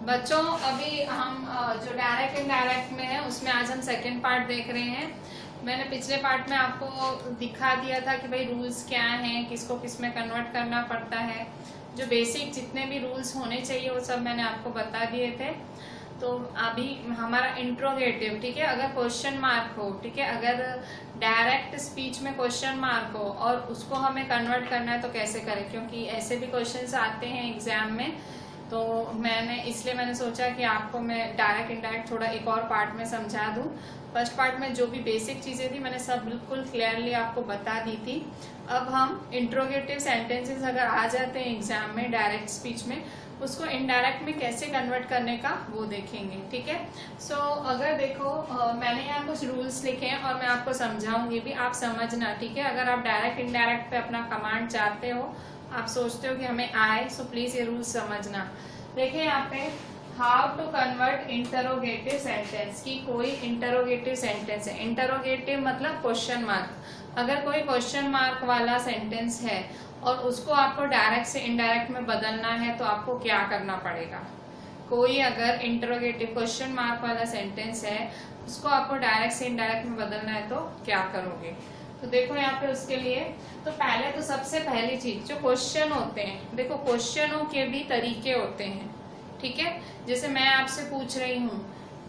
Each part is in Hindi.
बच्चों अभी हम जो डायरेक्ट इनडायरेक्ट में है उसमें आज हम सेकंड पार्ट देख रहे हैं। मैंने पिछले पार्ट में आपको दिखा दिया था कि भाई रूल्स क्या हैं, किसको किस में कन्वर्ट करना पड़ता है, जो बेसिक जितने भी रूल्स होने चाहिए वो सब मैंने आपको बता दिए थे। तो अभी हमारा इंट्रोगेटिव, ठीक है, अगर क्वेश्चन मार्क हो, ठीक है, अगर डायरेक्ट स्पीच में क्वेश्चन मार्क हो और उसको हमें कन्वर्ट करना है तो कैसे करें, क्योंकि ऐसे भी क्वेश्चंस आते हैं एग्जाम में। तो इसलिए मैंने सोचा कि आपको मैं डायरेक्ट इनडायरेक्ट थोड़ा एक और पार्ट में समझा दूं। फर्स्ट पार्ट में जो भी बेसिक चीजें थी मैंने सब बिल्कुल क्लियरली आपको बता दी थी। अब हम इंट्रोगेटिव सेंटेंसेस अगर आ जाते हैं एग्जाम में डायरेक्ट स्पीच में, उसको इनडायरेक्ट में कैसे कन्वर्ट करने का वो देखेंगे, ठीक है। सो अगर देखो मैंने यहाँ कुछ रूल्स लिखे हैं और मैं आपको समझाऊंगी भी, आप समझना, ठीक है। अगर आप डायरेक्ट इनडायरेक्ट पे अपना कमांड चाहते हो, आप सोचते हो कि हमें आए, सो प्लीज ये रूल्स समझना। देखिए यहाँ पे how to convert interrogative sentence की, कोई इंटरोगेटिव सेंटेंस है, इंटरोगेटिव मतलब क्वेश्चन मार्क। अगर कोई क्वेश्चन मार्क वाला सेंटेंस है और उसको आपको डायरेक्ट से इनडायरेक्ट में बदलना है तो आपको क्या करना पड़ेगा। कोई अगर इंटरोगेटिव क्वेश्चन मार्क वाला सेंटेंस है उसको आपको डायरेक्ट से इनडायरेक्ट में बदलना है तो क्या करोगे। तो देखो यहाँ पे उसके लिए तो पहले तो सबसे पहली चीज जो क्वेश्चन होते हैं, देखो क्वेश्चनों के भी तरीके होते हैं, ठीक है। जैसे मैं आपसे पूछ रही हूँ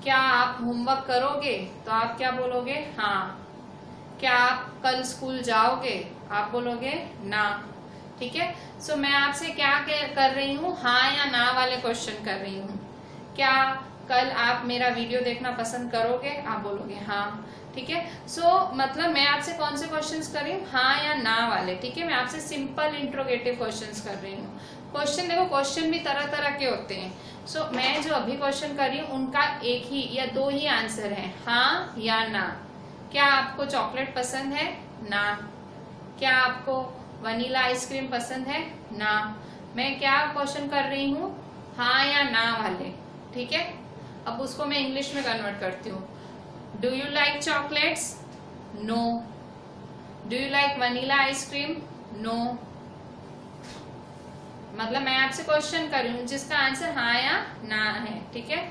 क्या आप होमवर्क करोगे, तो आप क्या बोलोगे, हाँ। क्या आप कल स्कूल जाओगे, आप बोलोगे ना, ठीक है। सो मैं आपसे क्या कर रही हूँ, हाँ या ना वाले क्वेश्चन कर रही हूँ। क्या कल आप मेरा वीडियो देखना पसंद करोगे, आप बोलोगे हाँ, ठीक है। सो मतलब मैं आपसे कौन से क्वेश्चंस कर रही हूँ, हाँ या ना वाले, ठीक है। मैं आपसे सिंपल इंट्रोगेटिव क्वेश्चंस कर रही हूँ। क्वेश्चन देखो, क्वेश्चन भी तरह तरह के होते हैं। सो मैं जो अभी क्वेश्चन कर रही हूँ उनका एक ही या दो ही आंसर है, हाँ या ना। क्या आपको चॉकलेट पसंद है, ना। क्या आपको वनीला आइसक्रीम पसंद है, ना। मैं क्या क्वेश्चन कर रही हूँ, हाँ या ना वाले, ठीक है। अब उसको मैं इंग्लिश में कन्वर्ट करती हूँ। Do you like chocolates, no. Do you like vanilla ice cream, no. मतलब मैं आपसे क्वेश्चन कर रही हूँ जिसका आंसर हाँ या ना है, ठीक है।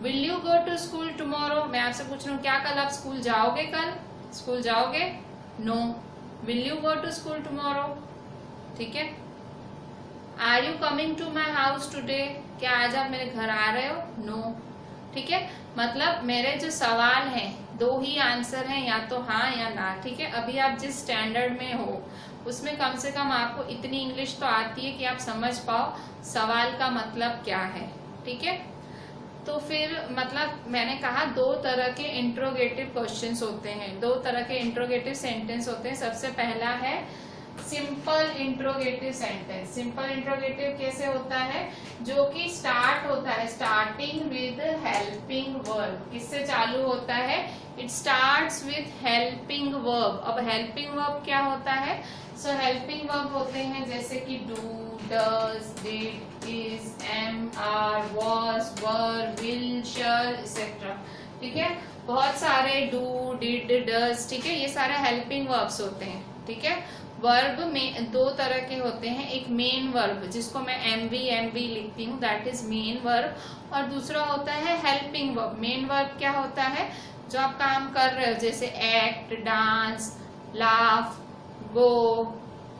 Will you go to school tomorrow, मैं आपसे पूछ रही हूँ क्या कल आप स्कूल जाओगे, कल स्कूल जाओगे, no. Will you go to school tomorrow, ठीक है। Are you coming to my house today, क्या आज आप मेरे घर आ रहे हो, नो, ठीक है। मतलब मेरे जो सवाल हैं दो ही आंसर हैं, या तो हाँ या ना, ठीक है। अभी आप जिस स्टैंडर्ड में हो उसमें कम से कम आपको इतनी इंग्लिश तो आती है कि आप समझ पाओ सवाल का मतलब क्या है, ठीक है। तो फिर मतलब मैंने कहा दो तरह के इंट्रोगेटिव क्वेश्चंस होते हैं, दो तरह के इंट्रोगेटिव सेंटेंस होते हैं। सबसे पहला है simple interrogative sentence. Simple interrogative कैसे होता है, जो कि स्टार्ट होता है स्टार्टिंग विद हेल्पिंग वर्ब। किससे चालू होता है, it starts with helping verb. अब हेल्पिंग वर्ब क्या होता है, सो हेल्पिंग वर्ब होते हैं जैसे कि do, does, did, is, am, are, was, were, will, shall etcetera, ठीक है। बहुत सारे डू, डिड, डज, ठीक है, ये सारे हेल्पिंग वर्ब्स होते हैं, ठीक है। वर्ब में दो तरह के होते हैं, एक मेन वर्ब जिसको मैं एमवी लिखती हूँ, दैट इज मेन वर्ब, और दूसरा होता है हेल्पिंग वर्ब। मेन वर्ब क्या होता है, जो आप काम कर रहे हो, जैसे एक्ट, डांस, लाफ, गो,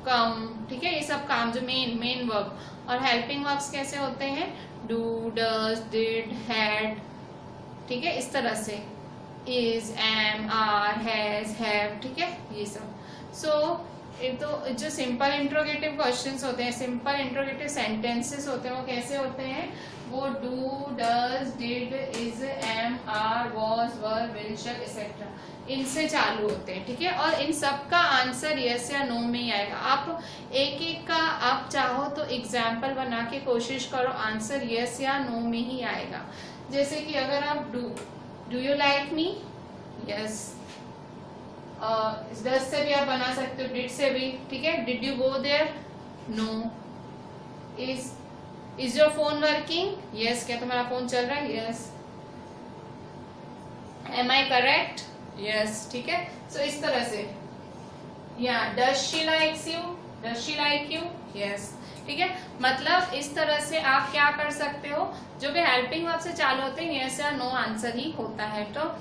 कम, ठीक है, ये सब काम जो मेन वर्ब। और हेल्पिंग वर्ब्स कैसे होते हैं, डू, डज, डिड, हैड, ठीक है, इस तरह से is, am, are, has, have, ठीक है, ये सब। सो तो जो सिंपल इंट्रोगेटिव क्वेश्चंस होते हैं, सिंपल इंट्रोगेटिव सेंटेंसेस होते हैं, वो कैसे होते हैं, वो do, does, did, is, am, are, was, were, will, shall etcetera, इनसे चालू होते हैं, ठीक है। और इन सब का आंसर यस या नो में ही आएगा। आप एक एक का आप चाहो तो एग्जाम्पल बना के कोशिश करो, आंसर यस या नो में ही आएगा। जैसे कि अगर आप do you like me, yes. Does से भी आप बना सकते हो, डिड से भी, ठीक है। Did you go there, no. Is your phone working, yes, क्या तुम्हारा फोन चल रहा है, yes. Am I correct, yes, ठीक है। सो इस तरह से, या does she likes you, does she like you, yes. ठीक है। मतलब इस तरह से आप क्या कर सकते हो, जो भी हेल्पिंग वर्ब से चालू होते हैं यस या नो आंसर ही होता है। तो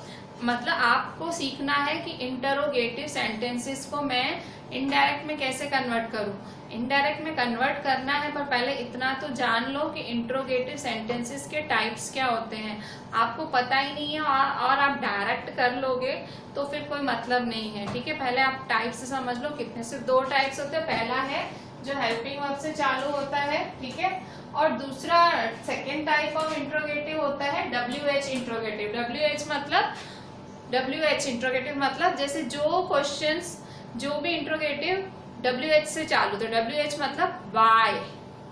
मतलब आपको सीखना है कि इंटरोगेटिव सेंटेंसेस को मैं इनडायरेक्ट में कैसे कन्वर्ट करूं। इनडायरेक्ट में कन्वर्ट करना है, पर पहले इतना तो जान लो कि इंटरोगेटिव सेंटेंसेस के टाइप्स क्या होते हैं। आपको पता ही नहीं है और आप डायरेक्ट कर लोगे तो फिर कोई मतलब नहीं है, ठीक है। पहले आप टाइप्स समझ लो कितने, सिर्फ 2 टाइप्स होते हैं। पहला है जो हेल्पिंग वर्ब से चालू होता है, ठीक है, और दूसरा सेकेंड टाइप ऑफ इंट्रोगेटिव होता है WH इंट्रोगेटिव। WH इंट्रोगेटिव मतलब जैसे जो क्वेश्चंस, जो भी इंट्रोगेटिव WH से चालू, तो WH मतलब वाई,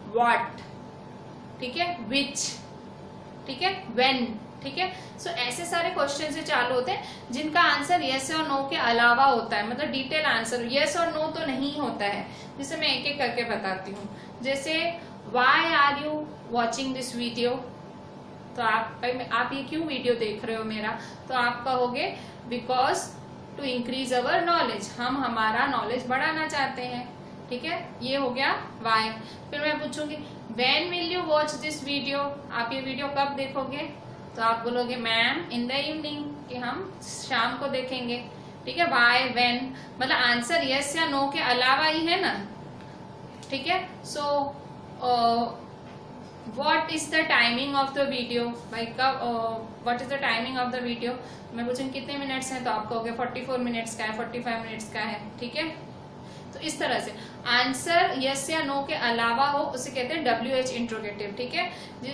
व्हाट, ठीक है, विच, ठीक है, व्हेन, ठीक है। सो ऐसे सारे क्वेश्चन से चालू होते हैं जिनका आंसर यस और नो के अलावा होता है, मतलब डिटेल आंसर, यस और नो तो नहीं होता है। जिसे मैं एक एक करके बताती हूँ। जैसे why are you watching this video, तो आप ये क्यों वीडियो देख रहे हो मेरा, तो आप कहोगे because to increase our knowledge, हम हमारा नॉलेज बढ़ाना चाहते हैं, ठीक है, ये हो गया वाई। फिर मैं पूछूंगी when will you watch this video, आप ये वीडियो कब देखोगे, तो आप बोलोगे मैम इन द इवनिंग, कि हम शाम को देखेंगे, ठीक है। वाई, व्हेन, मतलब आंसर यस या नो के अलावा ही है ना, ठीक है। So what is the timing of the video, भाई कब, what is the timing of the video, मैं पूछूंगी कितने मिनट्स हैं, तो आप कहोगे 44 मिनट्स का है, 45 मिनट्स का है, ठीक है। तो इस तरह से आंसर यस या नो के अलावा हो उसे कहते हैं WH इंट्रोगेटिव, ठीक है।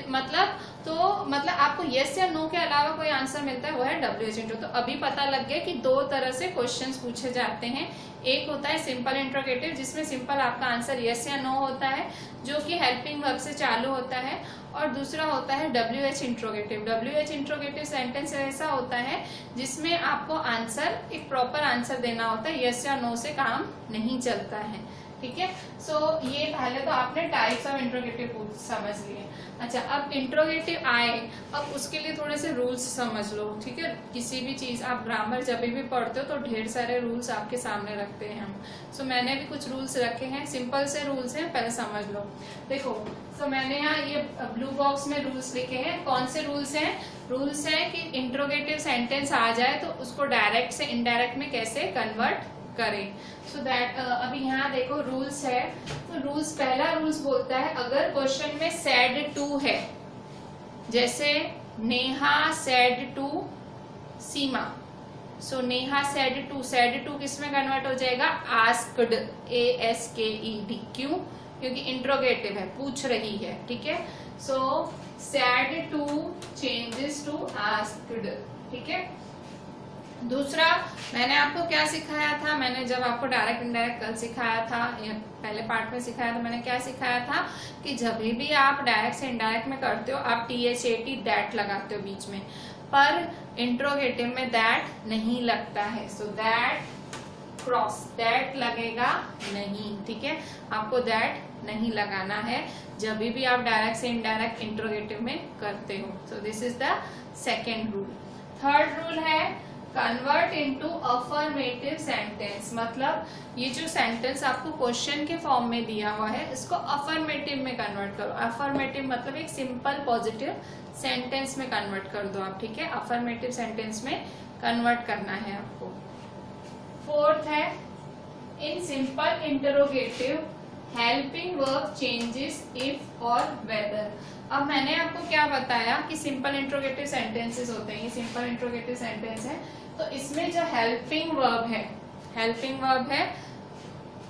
मतलब आपको यस या नो के अलावा कोई आंसर मिलता है वो है WH इंट्रो। तो अभी पता लग गया कि 2 तरह से क्वेश्चंस पूछे जाते हैं। एक होता है सिंपल इंट्रोगेटिव, जिसमें सिंपल आपका आंसर यस या नो होता है, जो कि हेल्पिंग वर्ब से चालू होता है, और दूसरा होता है WH interrogative. WH interrogative sentence ऐसा होता है जिसमें आपको आंसर, एक प्रॉपर आंसर देना होता है, यस या नो से काम नहीं चलता है, ठीक है। सो ये पहले तो आपने टाइप्स ऑफ इंट्रोगेटिव समझ लिए। अच्छा, अब इंट्रोगेटिव आए, अब उसके लिए थोड़े से रूल्स समझ लो, ठीक है। किसी भी चीज आप ग्रामर जब भी पढ़ते हो तो ढेर सारे रूल्स आपके सामने रखते हैं हम। सो मैंने भी कुछ रूल्स रखे हैं, सिंपल से रूल्स हैं, पहले समझ लो। देखो, सो मैंने यहाँ ये ब्लू बॉक्स में रूल्स लिखे हैं। कौन से रूल्स हैं? रूल्स है कि इंट्रोगेटिव सेंटेंस आ जाए तो उसको डायरेक्ट से इनडायरेक्ट में कैसे कन्वर्ट करें। सो दैट अभी यहाँ देखो रूल्स है। तो रूल्स, पहला रूल्स बोलता है अगर क्वेश्चन में सेड टू है, जैसे Neha said to Seema, so Neha said to किस में कन्वर्ट हो जाएगा? Asked, ASKED। क्यों? क्योंकि इंट्रोगेटिव है, पूछ रही है, ठीक है। So said to changes to asked, ठीक है। दूसरा, मैंने आपको क्या सिखाया था, मैंने जब आपको डायरेक्ट इनडायरेक्ट कल सिखाया था, या पहले पार्ट में सिखाया था, मैंने क्या सिखाया था कि जब भी आप डायरेक्ट से इनडायरेक्ट में करते हो आप THAT दैट लगाते हो बीच में, पर इंट्रोगेटिव में दैट नहीं लगता है। सो दैट क्रॉस, दैट लगेगा नहीं, ठीक है, आपको दैट नहीं लगाना है जब भी आप डायरेक्ट से इनडायरेक्ट इंट्रोगेटिव में करते हो। So this is the second rule. Third rule है कन्वर्ट इनटू अफर्मेटिव सेंटेंस। मतलब ये जो सेंटेंस आपको क्वेश्चन के फॉर्म में दिया हुआ है इसको अफर्मेटिव में कन्वर्ट करो। अफर्मेटिव मतलब एक सिंपल पॉजिटिव सेंटेंस में कन्वर्ट कर दो आप, ठीक है। अफर्मेटिव सेंटेंस में कन्वर्ट करना है आपको। फोर्थ है in simple interrogative helping verb changes if और वेदर। अब मैंने आपको क्या बताया कि सिंपल इंट्रोगेटिव सेंटेंसेस होते हैं, ये सिंपल इंट्रोगेटिव सेंटेंस है। तो इसमें जो हेल्पिंग वर्ब है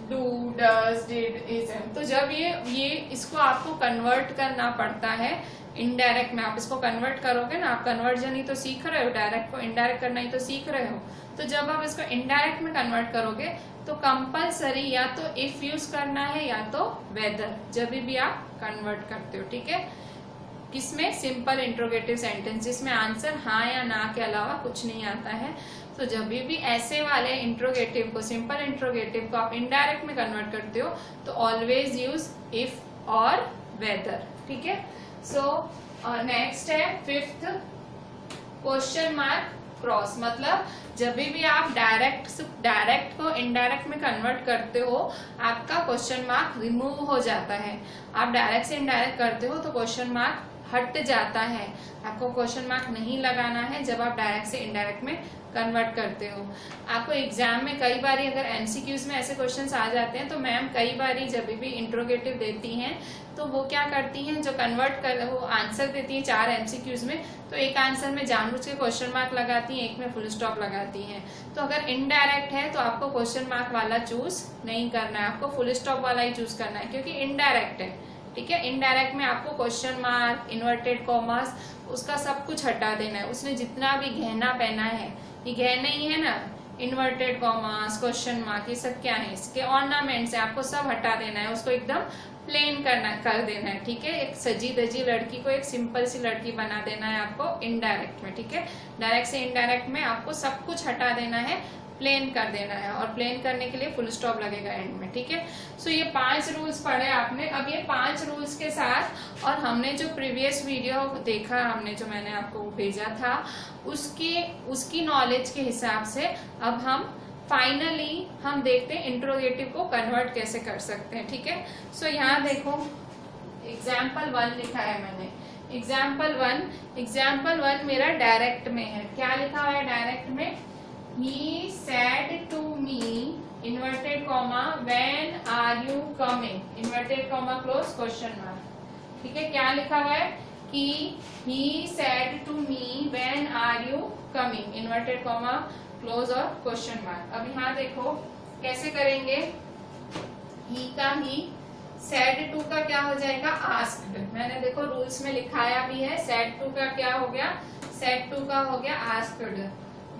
डू, डज, डिड, इज, तो जब ये इसको आपको कन्वर्ट करना पड़ता है इनडायरेक्ट में। आप इसको कन्वर्ट करोगे ना, आप कन्वर्जन ही तो सीख रहे हो, डायरेक्ट को इनडायरेक्ट करना ही तो सीख रहे हो। तो जब आप इसको इनडायरेक्ट में कन्वर्ट करोगे तो कंपलसरी या तो इफ यूज करना है या तो वेदर, जब भी आप कन्वर्ट करते हो, ठीक है। किसमें? सिंपल इंट्रोगेटिव सेंटेंस, जिसमें आंसर हाँ या ना के अलावा कुछ नहीं आता है। तो जब भी ऐसे वाले इंट्रोगेटिव को, सिंपल इंट्रोगेटिव को आप इनडायरेक्ट में कन्वर्ट करते हो तो ऑलवेज यूज इफ और वेदर, ठीक है। सो नेक्स्ट है फिफ्थ, क्वेश्चन मार्क क्रॉस, मतलब जब भी आप डायरेक्ट को इनडायरेक्ट में कन्वर्ट करते हो आपका क्वेश्चन मार्क रिमूव हो जाता है। आप डायरेक्ट से इनडायरेक्ट करते हो तो क्वेश्चन मार्क हट जाता है। आपको क्वेश्चन मार्क नहीं लगाना है जब आप डायरेक्ट से इनडायरेक्ट में कन्वर्ट करते हो। आपको एग्जाम में कई बार अगर एमसीक्यूज में ऐसे क्वेश्चंस आ जाते हैं तो मैम कई बार जब भी इंट्रोगेटिव देती हैं तो वो क्या करती हैं, जो कन्वर्ट कर वो आंसर देती हैं 4 एमसीक्यूज में, तो एक आंसर में जानबूझ के क्वेश्चन मार्क लगाती हैं, एक में फुल स्टॉप लगाती हैं। तो अगर इनडायरेक्ट है तो आपको क्वेश्चन मार्क वाला चूज नहीं करना है, आपको फुल स्टॉप वाला ही चूज करना है क्योंकि इनडायरेक्ट है। ठीक है, इनडायरेक्ट में आपको क्वेश्चन मार्क, इन्वर्टेड कॉमर्स, उसका सब कुछ हटा देना है। उसने जितना भी गहना पहना है, ये गहना ही है ना, इन्वर्टेड कॉमर्स, क्वेश्चन मार्क, ये सब क्या है, इसके ऑर्नामेंट्स है, आपको सब हटा देना है, उसको एकदम प्लेन कर देना है। ठीक है, एक सजी धजी लड़की को एक सिंपल सी लड़की बना देना है आपको इनडायरेक्ट में। ठीक है, डायरेक्ट से इनडायरेक्ट में आपको सब कुछ हटा देना है, प्लेन कर देना है, और प्लेन करने के लिए फुल स्टॉप लगेगा एंड में। ठीक है, सो ये 5 रूल्स पढ़े आपने। अब ये 5 रूल्स के साथ और हमने जो प्रीवियस वीडियो देखा, हमने जो मैंने आपको भेजा था उसकी नॉलेज के हिसाब से अब हम फाइनली हम देखते हैं इंट्रोगेटिव को कन्वर्ट कैसे कर सकते हैं। ठीक है, सो यहाँ देखो एग्जाम्पल 1 लिखा है मैंने। एग्जाम्पल 1 मेरा डायरेक्ट में है। क्या लिखा हुआ है डायरेक्ट में? He said to me, inverted comma, when are you coming? Inverted comma close question mark. ठीक है, क्या लिखा हुआ है कि he said to me, when are you coming? Inverted comma close और question mark. अब यहाँ देखो कैसे करेंगे। he का he, said to का क्या हो जाएगा? asked. मैंने देखो रूल्स में लिखाया भी है। said to का क्या हो गया? said to का हो गया asked।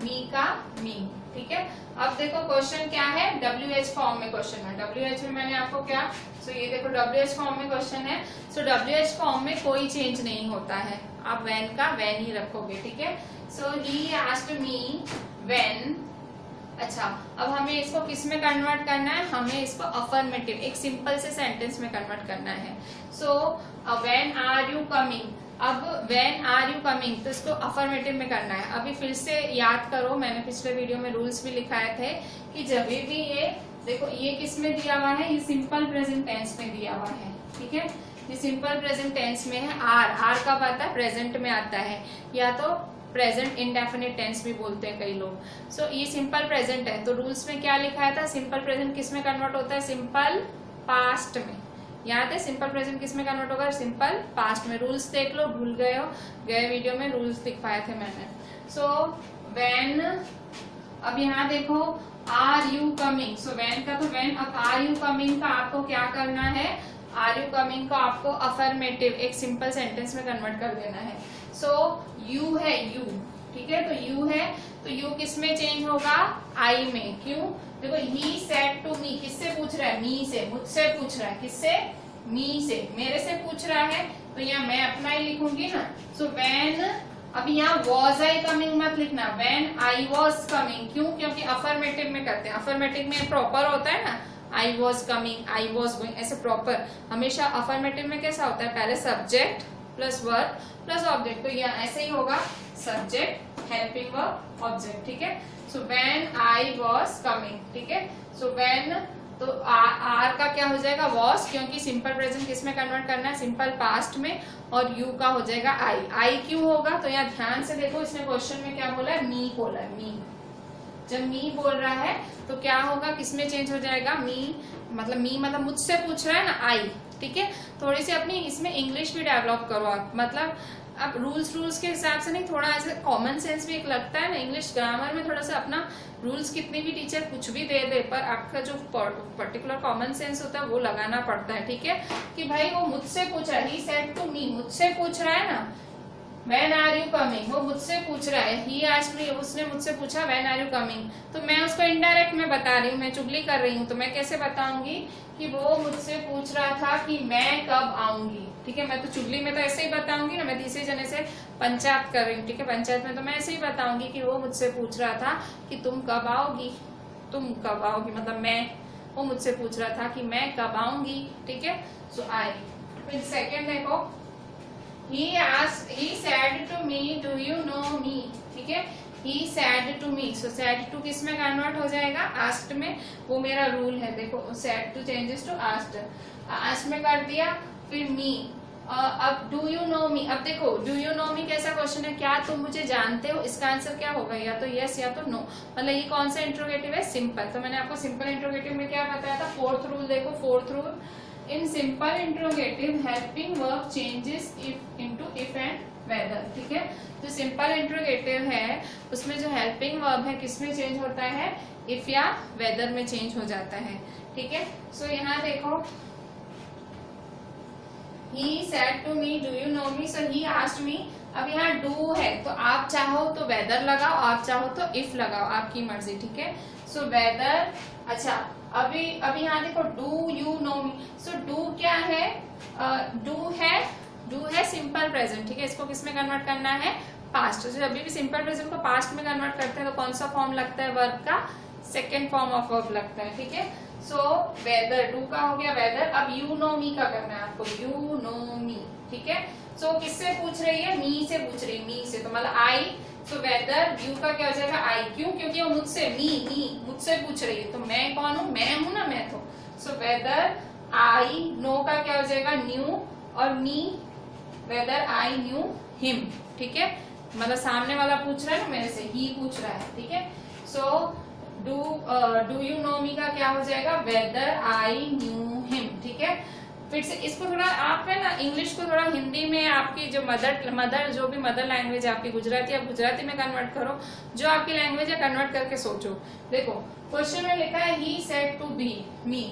मी का मी। ठीक है, अब देखो क्वेश्चन क्या है, WH फॉर्म में क्वेश्चन है। WH में मैंने आपको क्या, सो ये देखो WH फॉर्म में क्वेश्चन है। सो WH फॉर्म में कोई चेंज नहीं होता है, आप when का when ही रखोगे। ठीक है, सो he asked me when। अच्छा, अब हमें इसको किस में कन्वर्ट करना है? हमें इसको अफर्मेटिव एक सिंपल से सेंटेंस में कन्वर्ट करना है। सो when are you coming, अब when are you coming तो इसको अफर्मेटिव में करना है। अभी फिर से याद करो, मैंने पिछले वीडियो में रूल्स भी लिखाए थे कि जब भी ये देखो ये किस में दिया हुआ है, ये सिंपल प्रेजेंट टेंस में दिया हुआ है। ठीक है, ये सिंपल प्रेजेंट टेंस में है। आर कब आता है? प्रेजेंट में आता है, या तो प्रेजेंट इंडेफिनिट टेंस भी बोलते हैं कई लोग। सो ये सिंपल प्रेजेंट है, तो रूल्स में क्या लिखाया था? सिंपल प्रेजेंट किस में कन्वर्ट होता है? सिंपल पास्ट में। याद है सिंपल प्रेजेंट किस में कन्वर्ट होगा? सिंपल पास्ट में। रूल्स देख लो, भूल गए हो, गए वीडियो में रूल्स दिखवाए थे मैंने। सो व्हेन, अब यहाँ देखो are you coming, so when का तो व्हेन। अब आर यू कमिंग का आपको क्या करना है? आर यू कमिंग को आपको अफर्मेटिव एक सिंपल सेंटेंस में कन्वर्ट कर देना है। सो यू है यू, ठीक है, तो यू है तो यू किस में चेंज होगा? आई में। क्यों? देखो ही सेड टू मी, किससे पूछ रहा है? मी से, मुझसे पूछ रहा है। किससे? मी से, मेरे से पूछ रहा है, तो यहाँ मैं अपना ही लिखूंगी ना। सो व्हेन, अब यहाँ वॉज आई कमिंग मत लिखना, व्हेन आई वॉज कमिंग। क्यों? क्योंकि अफर्मेटिव में करते हैं, अफर्मेटिव में प्रॉपर होता है ना, I was coming, I was going, ऐसे प्रॉपर। हमेशा अफर्मेटिव में कैसा होता है? पहले subject plus verb plus object, तो यहाँ ऐसे ही होगा, सब्जेक्ट हेल्पिंग वर्ब ऑब्जेक्ट। ठीक है, so when I was coming. ठीक है, सो व्हेन तो आर का क्या हो जाएगा? वॉज, क्योंकि सिंपल प्रेजेंट किस में कन्वर्ट करना है? सिंपल पास्ट में। और यू का हो जाएगा आई। आई क्यों होगा? तो यहाँ ध्यान से देखो, इसने क्वेश्चन में क्या बोला है? मी बोला है, मी। जब मी बोल रहा है तो क्या होगा? किस में चेंज हो जाएगा? मी मतलब मुझसे पूछ रहा है ना, आई। ठीक है, थोड़ी सी अपनी इसमें इंग्लिश भी डेवलप करो आप, मतलब अब रूल्स के हिसाब से नहीं, थोड़ा ऐसे कॉमन सेंस भी एक लगता है ना, इंग्लिश ग्रामर में थोड़ा सा अपना रूल्स कितनी भी टीचर कुछ भी दे दे, पर आपका जो पर्टिकुलर कॉमन सेंस होता है वो लगाना पड़ता है। ठीक है, कि भाई वो मुझसे पूछ रहा है, ही सेड टू मी, मुझसे पूछ रहा है ना, व्हेन आर यू कमिंग, वो मुझसे पूछ रहा है। ही आस्क्ड मी, उसने मुझसे पूछा व्हेन आर यू कमिंग, तो मैं उसको इनडायरेक्ट में बता रही हूँ, मैं चुगली कर रही हूँ, तो मैं कैसे बताऊंगी कि वो मुझसे पूछ रहा था कि मैं कब आऊंगी। ठीक है, मैं तो चुगली में तो ऐसे ही बताऊंगी ना, मैं तीसरे जने से पंचायत कर रही हूँ। ठीक है, पंचायत में तो मैं ऐसे ही बताऊंगी कि वो मुझसे पूछ रहा था कि तुम कब आओगी, तुम कब आओगी, मतलब मैं, वो मुझसे पूछ रहा था कि मैं कब आऊंगी। ठीक है, सो आई। फिर सेकेंड देखो, he said to me, do you know me। ठीक है, he said to me, so said to किस में कन्वर्ट हो जाएगा, आस्क्ड में। वो मेरा रूल है, देखो said to changes to asked, asked में कर दिया, फिर मी। अब डू यू नो मी, अब देखो डू यू नो मी कैसा क्वेश्चन है, क्या तुम मुझे जानते हो, इसका आंसर क्या होगा, या तो यस या तो नो। मतलब ये कौन सा इंट्रोगेटिव है, सिंपल। तो मैंने आपको सिंपल इंट्रोगेटिव में क्या बताया था, फोर्थ रूल देखो, fourth rule in simple interrogative helping verb changes if into if and whether, ठीक है। जो सिंपल इंट्रोगेटिव है उसमें जो हेल्पिंग वर्ब है किसमें चेंज होता है, इफ या वेदर में चेंज हो जाता है, ठीक है। सो यहाँ देखो, he said to me do you know me, so he asked me। अब यहाँ do है तो आप चाहो तो वेदर लगाओ, आप चाहो तो इफ लगाओ, आपकी मर्जी, ठीक है। सो वेदर, अच्छा अभी यहाँ देखो do you know me, so do क्या है, डू है सिंपल प्रेजेंट, ठीक है। इसको किस में कन्वर्ट करना है, पास्ट। तो जब भी सिंपल प्रेजेंट को पास्ट में कन्वर्ट करते हैं तो कौन सा फॉर्म लगता है, वर्ब का सेकेंड फॉर्म ऑफ वर्ब लगता है, ठीक है। सो वेदर, डू का हो गया वेदर। अब यू नो मी का करना है आपको, यू नो मी, ठीक है। सो किससे पूछ रही है, मी से पूछ रही है, मी से, तो मतलब आई। सो वेदर, यू का क्या हो जाएगा, आई, क्यों, क्योंकि वो मुझसे, मी मुझसे पूछ रही है, तो मैं कौन हूँ, मैं हूं ना, मैं तो। सो वेदर आई, नो का क्या हो जाएगा, न्यू, और मी, वेदर आई न्यू हिम, ठीक है। मतलब सामने वाला पूछ रहा है ना मेरे से, ही पूछ रहा है, ठीक है। सो डू यू नो मी का क्या हो जाएगा, वेदर आई न्यू हिम, ठीक है। फिर से इसको थोड़ा आप है ना इंग्लिश को थोड़ा हिंदी में, आपकी जो मदर जो भी मदर लैंग्वेज है आपकी गुजराती, आप गुजराती में कन्वर्ट करो, जो आपकी लैंग्वेज है कन्वर्ट करके सोचो। देखो क्वेश्चन में लिखा है ही सेड टू बी मी,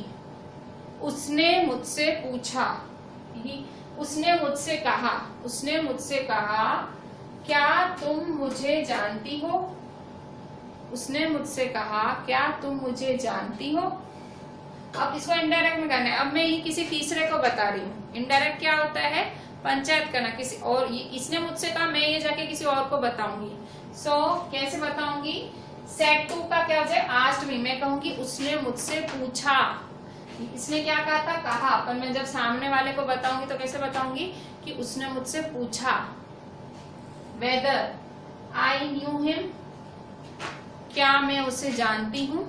उसने मुझसे पूछा, उसने मुझसे कहा क्या तुम मुझे जानती हो, उसने मुझसे कहा क्या तुम मुझे जानती हो। अब इसको इनडायरेक्ट में करना है। अब मैं ये किसी तीसरे को बता रही हूँ। इनडायरेक्ट क्या होता है, पंचायत करना किसी और, इसने मुझसे कहा, मैं ये जाके किसी और को बताऊंगी। सो कैसे बताऊंगी, सेड टू का क्या हो जाए, आस्क्ड मी, मैं कहूंगी उसने मुझसे पूछा, इसने क्या कहा था, कहा, पर मैं जब सामने वाले को बताऊंगी तो कैसे बताऊंगी कि उसने मुझसे पूछा। वेदर आई न्यू हिम, क्या मैं उसे जानती हूँ,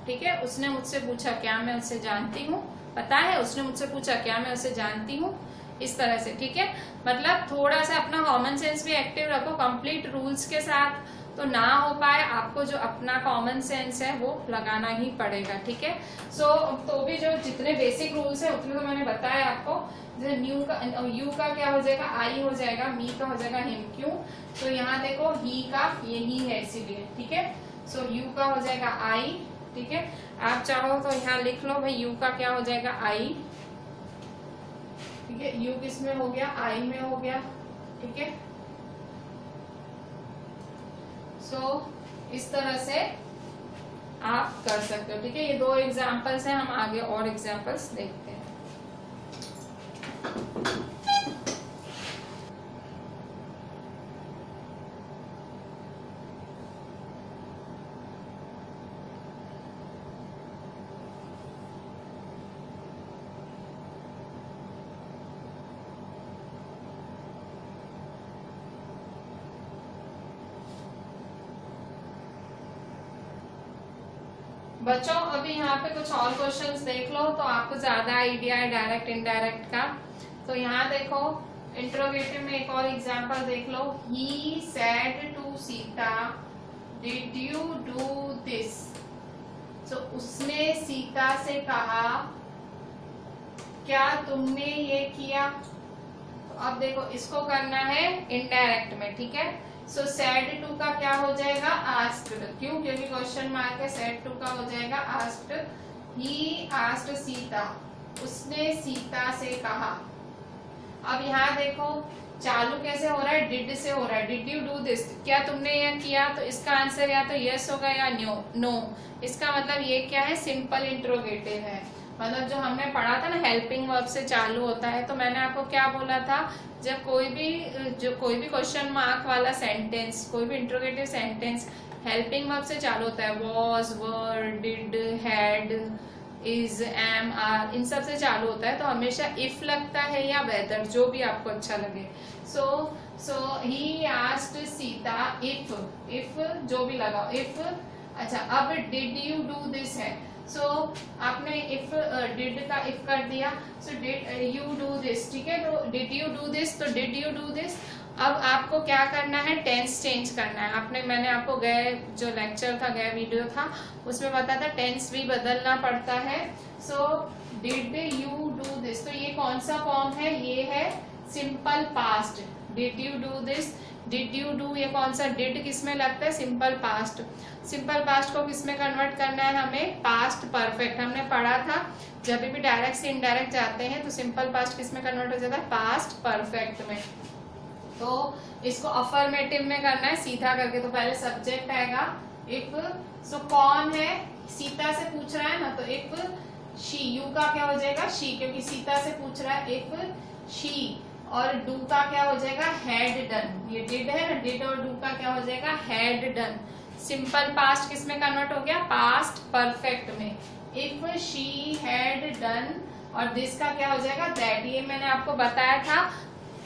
ठीक है। उसने मुझसे पूछा क्या मैं उसे जानती हूँ, पता है, उसने मुझसे पूछा क्या मैं उसे जानती हूँ, इस तरह से, ठीक है। मतलब थोड़ा सा अपना कॉमन सेंस भी एक्टिव रखो, कंप्लीट रूल्स के साथ तो ना हो पाए, आपको जो अपना कॉमन सेंस है वो लगाना ही पड़ेगा, ठीक है। सो तो भी जो जितने बेसिक रूल्स है उतने तो मैंने बताया आपको। न्यू का, यू का क्या हो जाएगा, आई हो जाएगा, मी का हो जाएगा हिम, क्यों, तो यहाँ देखो ही का यही है इसीलिए, ठीक है। सो यू का हो जाएगा आई, ठीक है। आप चाहो तो यहाँ लिख लो भाई, यू का क्या हो जाएगा, आई, ठीक है। यू किस में हो गया, आई में हो गया, ठीक है। सो इस तरह से आप कर सकते हो, ठीक है। ये दो एग्जाम्पल्स हैं, हम आगे और एग्जाम्पल्स देखते हैं। बच्चों अभी यहाँ पे कुछ और क्वेश्चंस देख लो तो आपको ज्यादा आइडिया है डायरेक्ट इनडायरेक्ट का। तो यहाँ देखो इंट्रोगेटिव में एक और एग्जांपल देख लो, he said to Sita did you do this, तो उसने सीता से कहा क्या तुमने ये किया। तो अब देखो इसको करना है इनडायरेक्ट में, ठीक है। सो सेड टू का क्या हो जाएगा, आस्क्ड, क्यों, क्योंकि क्वेश्चन मार्क है। सेड टू का हो जाएगा आस्क्ड, ही आस्क्ड सीता, उसने सीता से कहा। अब यहाँ देखो चालू कैसे हो रहा है, डिड से हो रहा है, डिड यू डू दिस, क्या तुमने यह किया, तो इसका आंसर या तो यस होगा या नो। इसका मतलब ये क्या है, सिंपल इंट्रोगेटिव है। मतलब जो हमने पढ़ा था ना हेल्पिंग वर्ब से चालू होता है, तो मैंने आपको क्या बोला था, जब कोई भी क्वेश्चन मार्क वाला सेंटेंस, कोई भी इंट्रोगेटिव सेंटेंस हेल्पिंग वर्ब से चालू होता है, was, were, did, had, is, am, are, इन सब से चालू होता है, तो हमेशा इफ लगता है या वेदर, जो भी आपको अच्छा लगे। सो ही आस्क्ड सीता इफ जो भी लगाओ इफ। अच्छा, अब डिड यू डू दिस है, सो आपने इफ डिड का इफ कर दिया, so did you do this, ठीक है। तो डिड यू डू दिस, तो डिड यू डू दिस। अब आपको क्या करना है, टेंस चेंज करना है। मैंने आपको गए जो लेक्चर था, गए वीडियो था, उसमें बताया था टेंस भी बदलना पड़ता है। So did you do this, तो ये कौन सा फॉर्म है, ये है simple past. Did you do this, did you do, ये कौन सा, डिड किसमें लगता है, सिंपल पास्ट। सिंपल पास्ट को किसमें कन्वर्ट करना है हमें, पास्ट परफेक्ट। हमने पढ़ा था जब भी डायरेक्ट से इनडायरेक्ट जाते हैं तो सिंपल पास्ट किसमें कन्वर्ट हो जाता है, पास्ट परफेक्ट में। तो इसको अफर्मेटिव में करना है सीधा करके। तो पहले सब्जेक्ट आएगा इफ, सो कौन है, सीता से पूछ रहा है ना, तो इफ शी, यू का क्या हो जाएगा शी, क्योंकि सीता से पूछ रहा है, इफ शी। और डू का क्या हो जाएगा, हैड डन, ये डिड है ना, डिड और डू का क्या हो जाएगा, हैड डन। सिंपल पास्ट किसमें कन्वर्ट हो गया, पास्ट परफेक्ट में। इफ शी हैड डन, और दिस का क्या हो जाएगा, दैट। ये मैंने आपको बताया था,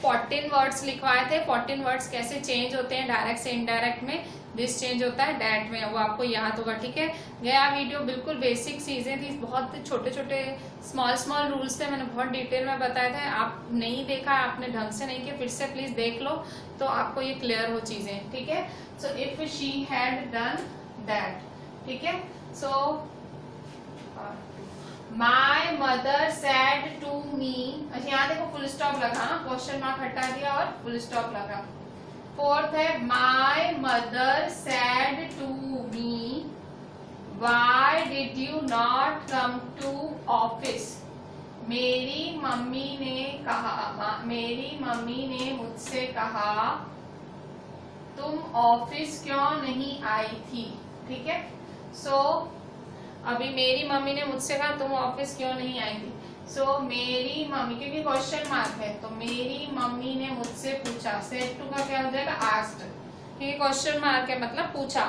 14 वर्ड्स लिखवाए थे। 14 वर्ड्स कैसे चेंज होते हैं डायरेक्ट से इनडायरेक्ट में, दिस चेंज होता है डैट में, वो आपको याद होगा, ठीक है। गया वीडियो बिल्कुल बेसिक चीजें थी, बहुत छोटे छोटे स्मॉल रूल्स थे, मैंने बहुत डिटेल में बताए थे। आप नहीं देखा, आपने ढंग से नहीं किया, फिर से प्लीज देख लो तो आपको ये क्लियर हो चीजें, ठीक है। So if she had done that, ठीक है। So my mother said to me, अच्छा यहाँ देखो फुल स्टॉप लगा, क्वेश्चन मार्क हटा दिया और फुल स्टॉप लगा। फोर्थ है my mother said to me why did you not come to office. मेरी मम्मी ने मुझसे कहा तुम ऑफिस क्यों नहीं आई थी, ठीक है। सो अभी मेरी मम्मी ने मुझसे कहा तुम ऑफिस क्यों नहीं आई थी। सो मेरी मम्मी, क्योंकि क्वेश्चन मार्क है, तो मेरी मम्मी ने मुझसे पूछा, सेड टू का क्या हो जाएगा, आस्क्ड, क्योंकि क्वेश्चन मार्क है मतलब पूछा,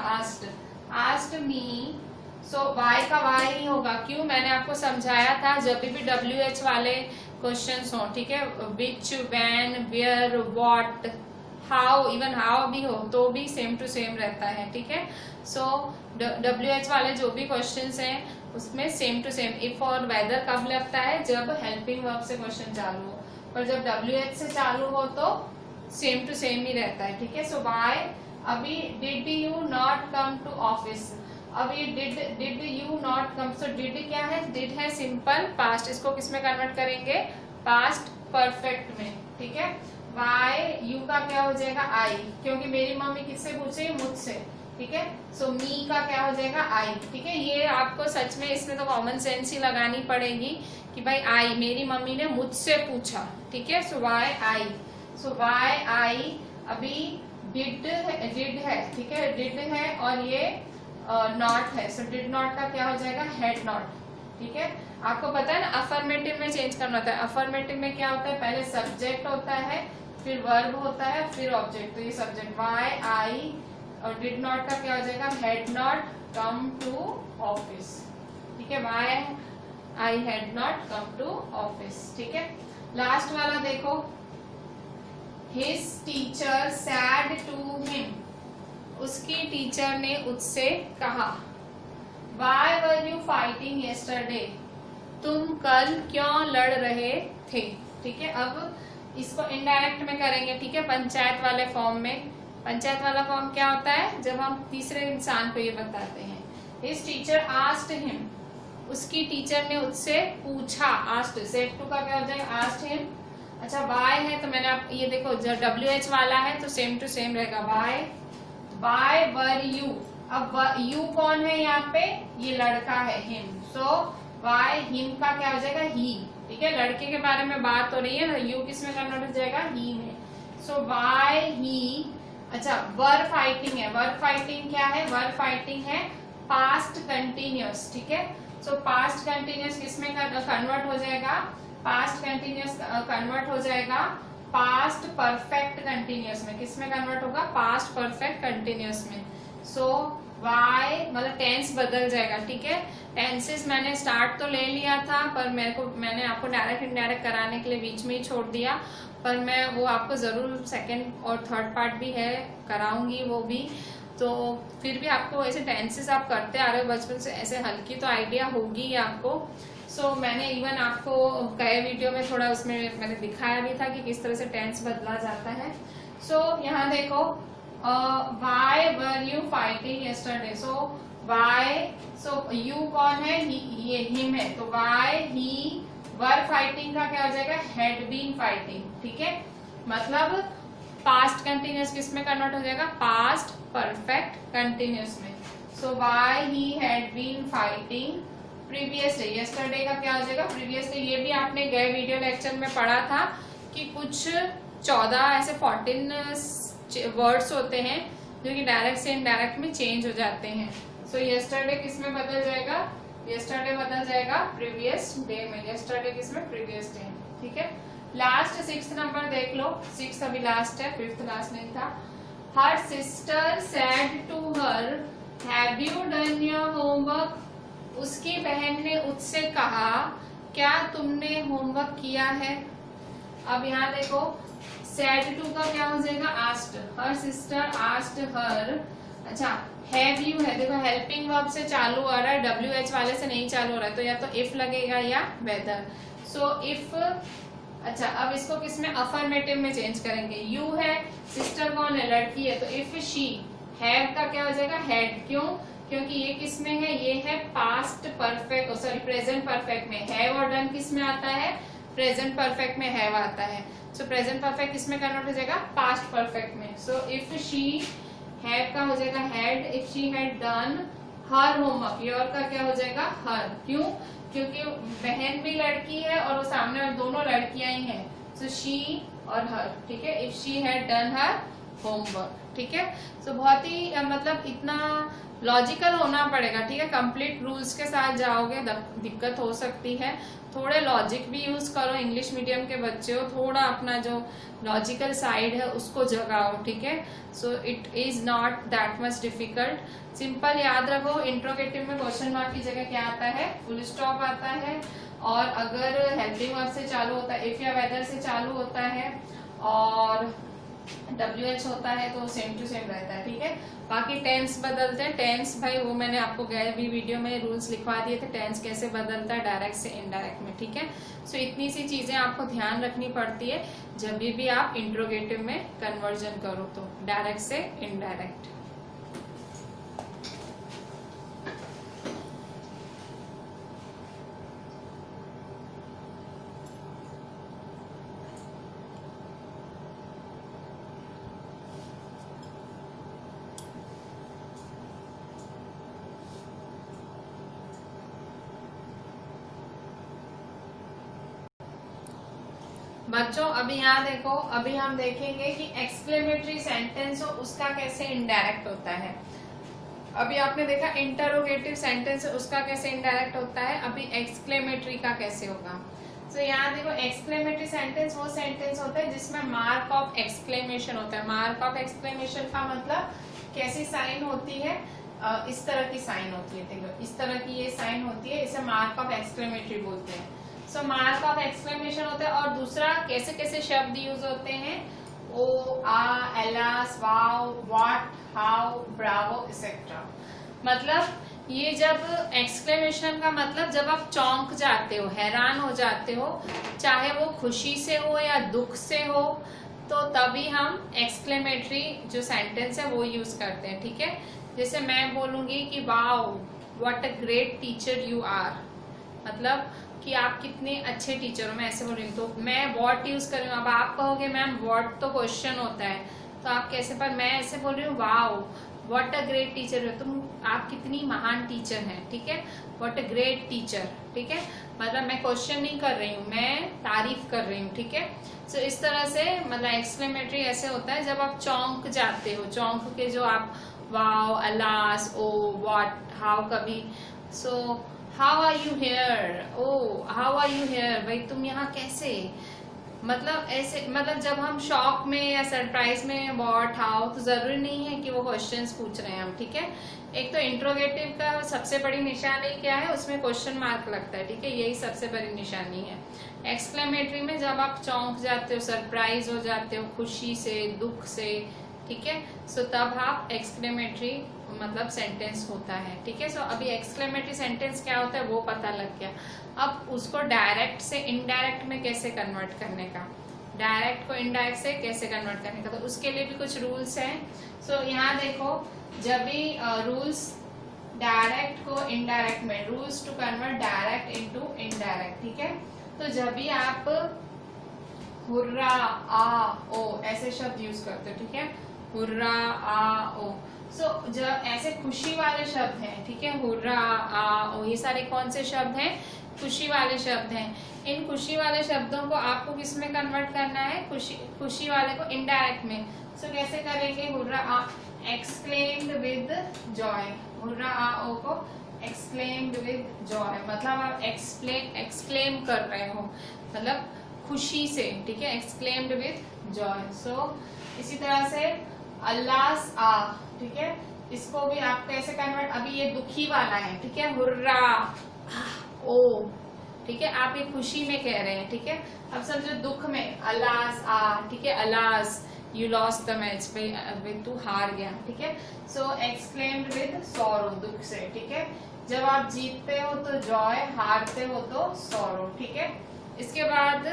आस्क्ड मी। सो वाई का वाई नहीं होगा, क्यों, मैंने आपको समझाया था जब भी WH वाले क्वेश्चंस हो, ठीक है, which, when, where, what, how, even how भी हो तो भी सेम टू सेम रहता है, ठीक है। सो WH वाले जो भी क्वेश्चंस हैं उसमें सेम टू सेम। इफ और वेदर कब लगता है, जब हेल्पिंग वर्ब से क्वेश्चन चालू हो, पर जब WH से चालू हो तो सेम टू सेम ही रहता है, ठीक है। सो वाई, अभी did you not come to office, अब ये did you not come, so did क्या है, डिड है सिंपल पास्ट, इसको किसमें कन्वर्ट करेंगे, पास्ट परफेक्ट में, ठीक है। वाई, यू का क्या हो जाएगा, आई, क्योंकि मेरी मम्मी किससे पूछे, मुझसे, ठीक है। सो मी का क्या हो जाएगा, आई, ठीक है। ये आपको सच में इसमें तो कॉमन सेंस ही लगानी पड़ेगी कि भाई आई, मेरी मम्मी ने मुझसे पूछा, ठीक है। सो वाई आई, सो वाई आई, अभी डिड है, ठीक है, डिड है और ये नॉट है, सो डिड नॉट का क्या हो जाएगा, हैड नॉट, ठीक है। आपको पता है ना अफर्मेटिव में चेंज करना होता है। अफर्मेटिव में क्या होता है, पहले सब्जेक्ट होता है, फिर वर्ब होता है, फिर ऑब्जेक्ट। तो ये सब्जेक्ट वाई आई, और डिड नॉट का क्या हो जाएगा, had not come to office, ठीक है। Why I had not come to office, ठीक है। लास्ट वाला देखो, his teacher said to him, उसकी टीचर ने उससे कहा। Why were you fighting yesterday, तुम कल क्यों लड़ रहे थे, ठीक है। अब इसको इनडायरेक्ट में करेंगे, ठीक है, पंचायत वाले फॉर्म में। पंचायत वाला फॉर्म क्या होता है, जब हम तीसरे इंसान को ये बताते हैं। हिज टीचर आस्क्ड हिम, उसकी टीचर ने उससे पूछा, आस्क्ड, सेड टू का क्या हो जाएगा, आस्क्ड हिम। अच्छा, वाई है तो मैंने आप ये देखो, जब WH वाला है तो सेम टू सेम रहेगा, वाई वर यू। अब यू कौन है यहाँ पे, ये लड़का है, हिम। सो वाई, हिम का क्या हो जाएगा, ही, ठीक है। लड़के के बारे में बात हो रही है ना, यू किस में कन्वर्ट हो जाएगा, ही में। सो वाई ही। अच्छा, वर फाइटिंग है, वर फाइटिंग क्या है, वर फाइटिंग है पास्ट कंटिन्यूअस, ठीक है। सो पास्ट कंटिन्यूअस किसमें कन्वर्ट हो जाएगा, पास्ट कंटिन्यूअस कन्वर्ट हो जाएगा पास्ट परफेक्ट कंटिन्यूअस में। किसमें कन्वर्ट होगा, पास्ट परफेक्ट कंटिन्यूअस में। सो वाई मतलब टेंस बदल जाएगा, ठीक है। टेंसेस मैंने स्टार्ट तो ले लिया था, पर मैंने आपको डायरेक्ट इनडायरेक्ट कराने के लिए बीच में ही छोड़ दिया, पर मैं वो आपको जरूर सेकंड और थर्ड पार्ट भी है कराऊंगी वो भी। तो फिर भी आपको ऐसे टेंसेस आप करते आ रहे हो बचपन से, ऐसे हल्की तो आइडिया होगी ही आपको। सो मैंने इवन आपको कई वीडियो में थोड़ा उसमें मैंने दिखाया भी था कि किस तरह से टेंस बदला जाता है। सो यहाँ देखो, why were you fighting yesterday. So why, so you कौन है, ये हिम है, तो वाई ही वर फाइटिंग का क्या हो जाएगा, हैड बीन फाइटिंग, ठीक है। मतलब पास्ट कंटिन्यूअस किस में कन्वर्ट हो जाएगा, पास्ट परफेक्ट कंटिन्यूअस में। So why he had been fighting previous day, yesterday का क्या हो जाएगा, प्रीवियस डे। ये भी आपने गए वीडियो लेक्चर में पढ़ा था कि कुछ 14 ऐसे 14 वर्ड्स होते हैं जो कि डायरेक्ट से इनडायरेक्ट में चेंज हो जाते हैं। सो यस्टरडे किस में बदल जाएगा, यस्टरडे बदल जाएगा प्रीवियस डे में, यस्टरडे किस में, प्रीवियस डे, ठीक है। लास्ट 6th नंबर देख लो, 6 अभी लास्ट है, 5th लास्ट नहीं था। Her sister said to her have you done your homework. उसकी बहन ने उससे कहा क्या तुमने होमवर्क किया है। अब यहाँ देखो, सेड टू का क्या हो जाएगा, asked. Her sister asked her, अच्छा हैव यू है, देखो हेल्पिंग वर्ब से चालू हो रहा है, WH वाले से नहीं चालू हो रहा है, तो या तो इफ लगेगा या वेदर। सो इफ, अच्छा अब इसको किसमें, अफर्मेटिव में चेंज करेंगे। यू है, सिस्टर कौन है, लड़की है, तो इफ शी, हैव का क्या हो जाएगा, हैड। क्यों, क्योंकि ये किस में है, ये है past perfect, sorry present perfect में। हैव और डन किस में आता है, प्रेजेंट परफेक्ट में हैव आता है। सो प्रेजेंट परफेक्ट किस में कन्वर्ट हो जाएगा, पास्ट परफेक्ट में। सो इफ शी, हैव का हो जाएगा had, if she had done her homework, your का क्या हो जाएगा, हर। क्यों, क्योंकि बहन भी लड़की है और वो सामने और दोनों लड़कियां ही हैं, सो शी और हर, ठीक है। If she had done her homework, ठीक है। सो बहुत ही मतलब इतना लॉजिकल होना पड़ेगा, ठीक है। कंप्लीट रूल्स के साथ जाओगे दिक्कत हो सकती है, थोड़े लॉजिक भी यूज करो। इंग्लिश मीडियम के बच्चे हो, थोड़ा अपना जो लॉजिकल साइड है उसको जगाओ, ठीक है। So it is not that much difficult. Simple याद रखो, इंट्रोगेटिव में क्वेश्चन मार्क की जगह क्या आता है, फुल स्टॉप आता है, और अगर हेल्पिंग वर्ब से चालू होता है, इफ या वेदर से चालू होता है, और WH होता है तो सेम टू सेम रहता है, ठीक है। बाकी टेंस बदलते हैं, टेंस भाई वो मैंने आपको गए भी वीडियो में रूल्स लिखवा दिए थे, टेंस कैसे बदलता है डायरेक्ट से इनडायरेक्ट में, ठीक है। सो इतनी सी चीजें आपको ध्यान रखनी पड़ती है जब भी आप इंट्रोगेटिव में कन्वर्जन करो, तो डायरेक्ट से इनडायरेक्ट। बच्चों अभी यहाँ देखो, अभी हम देखेंगे कि एक्सक्लेमेटरी सेंटेंस हो उसका कैसे इनडायरेक्ट होता है। अभी आपने देखा इंटरोगेटिव सेंटेंस उसका कैसे इनडायरेक्ट होता है, अभी एक्सक्लेमेटरी का कैसे होगा। तो यहाँ देखो, एक्सक्लेमेटरी सेंटेंस वो सेंटेंस होता है जिसमें मार्क ऑफ एक्सक्लेमेशन होता है। मार्क ऑफ एक्सक्लेमेशन का मतलब कैसी साइन होती है, इस तरह की साइन होती है, देखो इस तरह की ये साइन होती है, इसे मार्क ऑफ एक्सक्लेमेटरी बोलते हैं। सो मार्क ऑफ एक्सक्लेमेशन होता है। और दूसरा कैसे कैसे शब्द यूज होते हैं, oh, ah, alas, wow, what, how, bravo etcetera. मतलब ये जब एक्सक्लेमेशन का मतलब जब आप चौंक जाते हो, हैरान हो जाते हो, चाहे वो खुशी से हो या दुख से हो, तो तभी हम एक्सक्लेमेटरी जो सेंटेंस है वो यूज करते हैं, ठीक है। जैसे मैं बोलूंगी कि wow what a great teacher you are, मतलब कि आप कितने अच्छे टीचर हो, मैं ऐसे बोल रही हूँ, तो मैं व्हाट यूज कर रही हूँ। अब आप कहोगे मैम व्हाट तो क्वेश्चन होता है, तो आप कैसे, पर मैं ऐसे बोल रही हूँ wow what a great teacher हो, तुम आप कितनी महान टीचर हैं, ठीक है। व्हाट अ ग्रेट टीचर, ठीक है, मतलब मैं क्वेश्चन नहीं कर रही हूँ, मैं तारीफ कर रही हूँ, ठीक है। सो इस तरह से मतलब एक्सक्लेमेटरी ऐसे होता है जब आप चौंक जाते हो, चौंक के जो आप wow, alas, oh, what, how कभी। How are you here, oh how are you here, भाई तुम यहाँ कैसे, मतलब ऐसे, मतलब जब हम शॉक में या सरप्राइज में व्हाट हाउ, तो जरूरी नहीं है कि वो क्वेश्चंस पूछ रहे हैं हम, ठीक है। एक तो इंट्रोगेटिव का सबसे बड़ी निशानी क्या है, उसमें क्वेश्चन मार्क लगता है, ठीक है, यही सबसे बड़ी निशानी है। एक्सक्लेमेटरी में जब आप चौंक जाते हो, सरप्राइज हो जाते हो, खुशी से, दुख से, ठीक है, सो तब आप एक्सक्लेमेटरी मतलब सेंटेंस होता है, ठीक है। सो अभी एक्सक्लेमेटरी सेंटेंस क्या होता है वो पता लग गया। अब उसको डायरेक्ट से इनडायरेक्ट में कैसे कन्वर्ट करने का, डायरेक्ट को इनडायरेक्ट से कैसे कन्वर्ट करने का, तो उसके लिए भी कुछ रूल्स हैं। सो यहाँ देखो, जब भी रूल्स डायरेक्ट को इनडायरेक्ट में, rules to convert direct into indirect, ठीक है। तो जब भी आप हुर्रा, आ, ओ ऐसे शब्द यूज करते हो, ठीक है, हुर्रा, आ, ओ, सो जब ऐसे खुशी वाले शब्द हैं, ठीक है, हुर्रा, आ, ओ, ये सारे कौन से शब्द हैं, खुशी वाले शब्द हैं। इन खुशी वाले शब्दों को आपको किस में कन्वर्ट करना है, खुशी वाले को इनडायरेक्ट में। सो कैसे करेंगे, hurrah ah exclaimed with joy, hurrah ah oh को एक्सक्लेम्ड विद जॉय, मतलब आप एक्सक्लेम कर रहे हो, मतलब खुशी से, ठीक है, एक्सक्लेम्ड विद जॉय। सो इसी तरह से अल्लास आ, ठीक है, इसको भी आप कैसे कन्वर्ट, अभी ये दुखी वाला है, ठीक है, हुर्रा ओ, ठीक है, आप ये खुशी में कह रहे हैं, ठीक है। अब समझो दुख में अलास आ, ठीक है, alas you lost the match, तू हार गया, ठीक है। सो एक्सक्लेम्ड विद सॉरो, दुख से, ठीक है। जब आप जीतते हो तो जॉय, हारते हो तो सॉरो, ठीक है। इसके बाद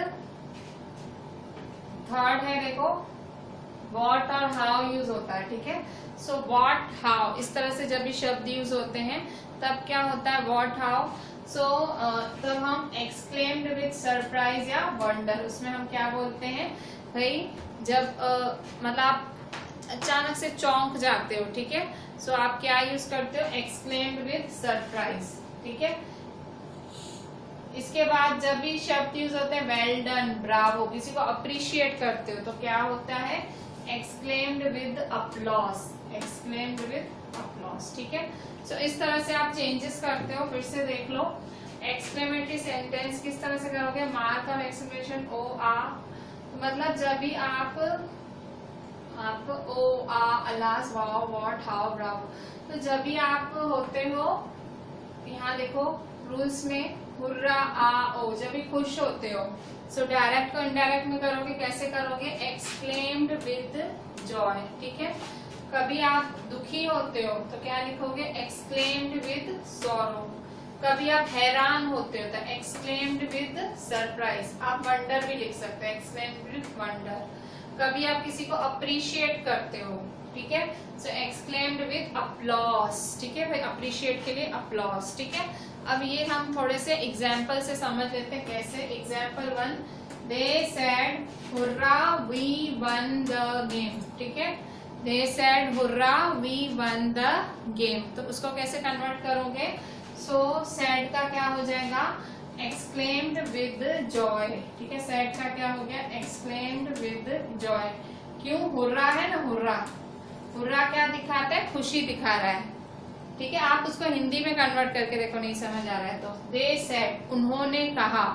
थर्ड है, देखो वॉट और हाउ यूज होता है, ठीक है। सो वॉट हाउ, इस तरह से जब भी शब्द यूज होते हैं तब क्या होता है, वॉट हाउ। सो तब हम एक्सक्लेम्ड विद सरप्राइज या वंडर, उसमें हम क्या बोलते हैं भाई, जब मतलब आप अचानक से चौंक जाते हो, ठीक है, सो आप क्या यूज करते हो, एक्सक्लेम्ड विद सरप्राइज, ठीक है। इसके बाद जब भी शब्द यूज होते हैं वेल डन, ब्रावो, किसी को अप्रिशिएट करते हो तो क्या होता है, exclaimed with applause, exclaimed with applause, ठीक है। सो इस तरह से आप चेंजेस करते हो, फिर से देख लो। एक्सक्लेमेटरी सेंटेंस किस तरह से करोगे, mark of exclamation oh ah, मतलब जब भी आप oh ah, alas, wow, what, how, bravo, तो जब भी आप होते हो, यहाँ देखो रूल्स में हुर्रा, आ, ओ, जब भी खुश होते हो, सो डायरेक्ट को इनडायरेक्ट में करोगे, कैसे करोगे, एक्सक्लेम्ड विद जॉय, ठीक है। कभी आप दुखी होते हो तो क्या लिखोगे, एक्सक्लेम्ड विद सॉरो। कभी आप हैरान होते हो तो एक्सक्लेम्ड विद सरप्राइज। आप वंडर भी लिख सकते हो, एक्सक्लेम्ड विद वंडर। कभी आप किसी को अप्रिशिएट करते हो, ठीक है, सो एक्सक्लेम्ड विद अपलॉस, ठीक है भाई, अप्रिशिएट के लिए अपलॉस, ठीक है। अब ये हम थोड़े से एग्जाम्पल से समझ लेते हैं कैसे। Example 1, they said hurrah we won the game, ठीक है, they said hurrah we won the game, तो उसको कैसे कन्वर्ट करोगे, सो सेड का क्या हो जाएगा, एक्सक्लेम्ड विद जॉय, ठीक है, सेड का क्या हो गया, एक्सक्लेम्ड विद जॉय। क्यों, हुर्रा है ना, हुर्रा, हुर्रा क्या दिखाता है, खुशी दिखा रहा है, ठीक है। आप उसको हिंदी में कन्वर्ट करके देखो, नहीं समझ आ रहा है तो, दे सेड, उन्होंने कहा,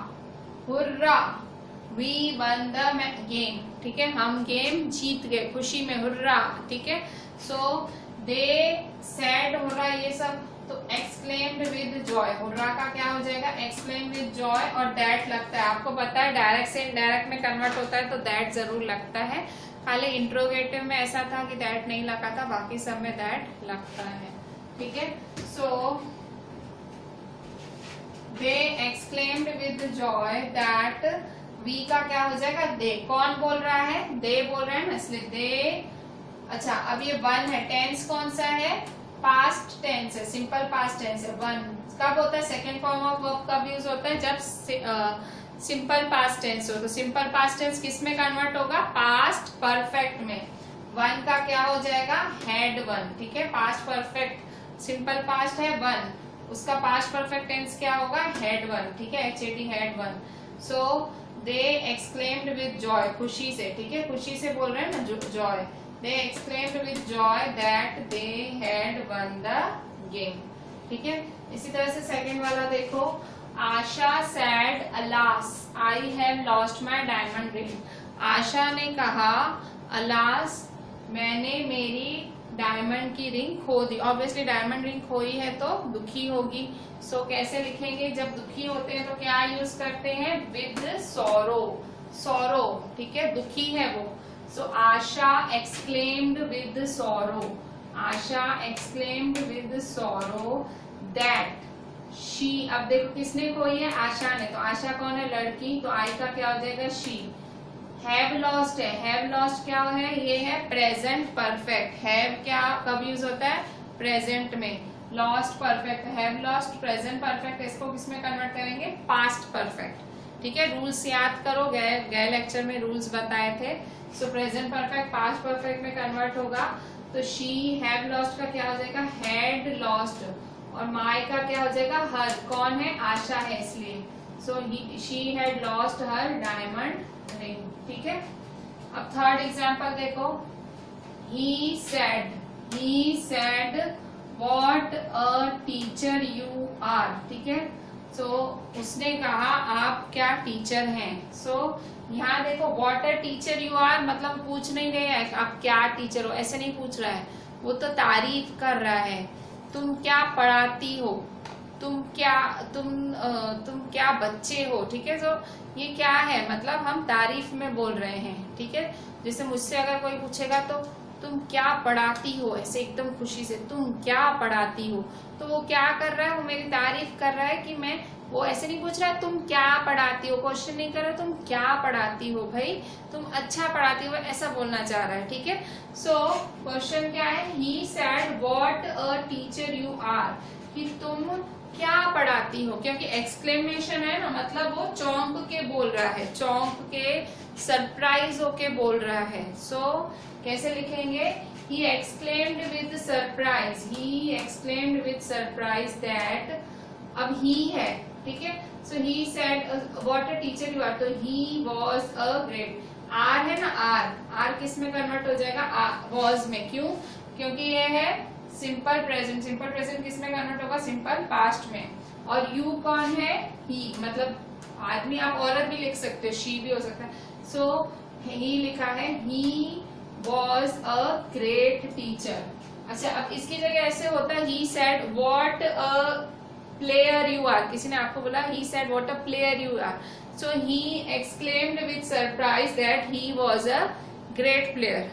hurrah we won the game, ठीक है, हम गेम जीत गए, खुशी में हुर्रा, ठीक है। सो दे सेड, हुर्रा, ये सब, तो एक्सक्लेम्ड विद जॉय, हुर्रा का क्या हो जाएगा, एक्सक्लेम्ड विद जॉय, और दैट लगता है, आपको पता है डायरेक्ट से इनडायरेक्ट में कन्वर्ट होता है तो दैट जरूर लगता है, खाली इंट्रोगेटिव में ऐसा था कि दैट नहीं लगा था, बाकी सब में दैट लगता है, ठीक है। So they exclaimed with joy that, we का क्या हो जाएगा, दे, कौन बोल रहा है, दे बोल रहे हैं ना, इसलिए दे। अच्छा, अब ये वन है, टेंस कौन सा है, पास्ट टेंस है, सिंपल पास्ट टेंस है। वन कब होता है, सेकेंड फॉर्म ऑफ वर्ब कब यूज होता है, जब सिंपल पास्ट टेंस हो, तो सिंपल पास्ट टेंस किस में कन्वर्ट होगा, पास्ट परफेक्ट में। वन का क्या हो जाएगा, हैड वन, ठीक है, पास्ट परफेक्ट, सिंपल पास्ट है वन, उसका पास्ट परफेक्ट टेंस क्या होगा, हैड वन, ठीक है, HAD, had one. So they exclaimed with Joy, खुशी से, ठीक है, खुशी से बोल रहे हैं ना, Joy, they exclaimed with joy that they had one the game, ठीक है। इसी तरह से सेकेंड वाला देखो, आशा said, alas, I have lost my diamond ring. आशा ने कहा, alas, मैंने मेरी डायमंड की रिंग खो दी। ऑब्वियसली डायमंड रिंग खोई है तो दुखी होगी। सो कैसे लिखेंगे? जब दुखी होते हैं तो क्या यूज करते हैं? विद सोरो। सोरो, ठीक है, दुखी है वो। सो आशा एक्सक्लेम्ड विद सोरो। आशा एक्सक्लेम्ड विद सोरो दैट शी। अब देखो किसने खोई है? आशा ने। तो आशा कौन है? लड़की। तो आई का क्या हो जाएगा? शी। हैव लॉस्ट है। हैव लॉस्ट क्या है? ये है प्रेजेंट परफेक्ट। हैव क्या कब यूज होता है? प्रेजेंट में। Lost perfect. Have lost present perfect. इसको किसमें कन्वर्ट करेंगे? Past perfect. ठीक है, रूल्स याद करो, गए लेक्चर में रूल्स बताए थे। सो प्रेजेंट परफेक्ट पास्ट परफेक्ट में कन्वर्ट होगा। तो शी हैव लॉस्ट का क्या हो जाएगा? Had lost. और माई का क्या हो जाएगा? हर। कौन है? आशा है, इसलिए। So she had lost her diamond ring. ठीक है, अब थर्ड एग्जाम्पल देखो। He said what a teacher you are. ठीक है, सो उसने कहा आप क्या टीचर हैं। सो यहाँ देखो what a teacher you are मतलब पूछ नहीं रहे हैं आप क्या टीचर हो, ऐसे नहीं पूछ रहा है, वो तो तारीफ कर रहा है। तुम क्या पढ़ाती हो, तुम क्या बच्चे हो। ठीक है, तो ये क्या है? मतलब हम तारीफ में बोल रहे हैं। ठीक है, जैसे मुझसे अगर कोई पूछेगा तो तुम क्या पढ़ाती हो, ऐसे एकदम खुशी से तुम क्या पढ़ाती हो, तो वो क्या कर रहा है? वो मेरी तारीफ कर रहा है कि मैं, वो ऐसे नहीं पूछ रहा है तुम क्या पढ़ाती हो, क्वेश्चन नहीं कर रहा तुम क्या पढ़ाती हो, भाई तुम अच्छा पढ़ाती हो, ऐसा बोलना चाह रहा है। ठीक है, सो क्वेश्चन क्या है? He said what a teacher you are, कि तुम क्या पढ़ाती हो, क्योंकि एक्सक्लेमेशन है ना, मतलब वो चौंक के बोल रहा है, चौंक के सरप्राइज होके बोल रहा है। सो कैसे लिखेंगे? He exclaimed with surprise. He exclaimed with surprise that, अब ही है। ठीक है, so he said what a teacher you are, तो he was a great. Are है ना, आर किस में कन्वर्ट हो जाएगा? वाज में। क्यों? क्योंकि ये है सिंपल प्रेजेंट। सिंपल प्रेजेंट किस में कन्वर्ट होगा? सिंपल पास्ट में। और यू कौन है? ही, मतलब आदमी, आप औरत भी लिख सकते हो, शी भी हो सकता है। सो ही लिखा है, he was a great teacher. अच्छा, अब इसकी जगह ऐसे होता है, he said what a player you are. किसी ने आपको बोला he said what a player you are, so he exclaimed with surprise that he was a great player.